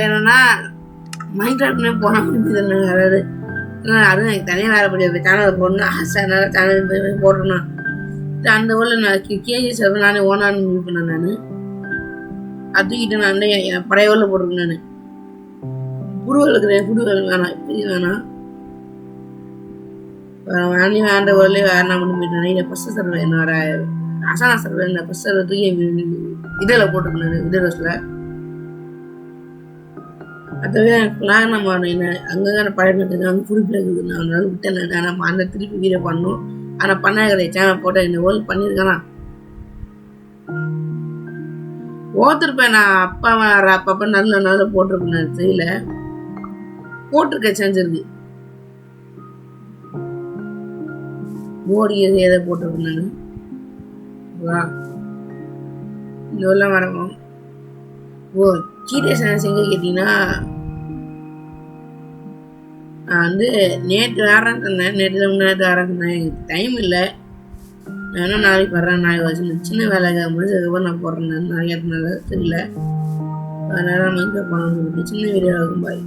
என்னன்னா மைண்ட் போனால் அதாவது அதுவும் எனக்கு தனியாக வேலைப்படி சேனலில் போடணும் ஆசை, அதனால சேனல் போடணும். அந்த ஊரில் நான் கேஜிஎஸ் நானே ஓனான்னு முடிவு பண்ணேன். நான் அதுக்கிட்ட நான் என் பழைய ஊரில் போட்டிருக்கேன். நான் புடுவல் இருக்கிறேன், புடுவல் வேணாம், இப்படி வேணாம் வேண்டி வேண்ட ஊர்லேயே வேணாம் பண்ணி போயிட்டேன். இதை ஃபஸ்ட்டு சர்வே என்னோட அசானா சர்வே இந்த ஃபஸ்ட் சர்வே தூக்கி இதில் போட்டிருக்கேன், விதர் ரோஸில். அதுவே நான் நம்ம என்ன அங்கங்கே பழைய இருக்குது அங்கே குறிப்பில் இருக்குது. நான் அதனால விட்டேன். நம்ம அந்த திருப்பி வீடியோ பண்ணணும். ஆனால் பண்ண கிடையாது. சேனல் போட்ட இந்த ஓல் பண்ணியிருக்கேனா ஓத்திருப்பேன். நான் அப்பப்போ நல்ல போட்டிருப்பேன். நான் தெரியல போட்டிருக்கேன், செஞ்சிருக்கு மோடி எதை போட்டிருக்கேன். நான் இந்த ஊர்லாம் வரணும். ஓ சீரியஸ் எங்கே கேட்டீங்கன்னா, நான் நேற்று வரேன்னு சொன்னேன். நேற்று முன்னாடி வரேன்னு சொன்னேன். எனக்கு டைம் இல்லை. நான் என்ன நாளைக்கு வர்றேன். நாளைக்கு வச்சு சின்ன வேலைக்கு முடிச்சதுக்கப்புறம் நான் போடுறேன். நிறைய தெரியல, அதனால நான் போகணும்னு சொல்லிட்டு சின்ன வீடியோ ஆகும். பாய்.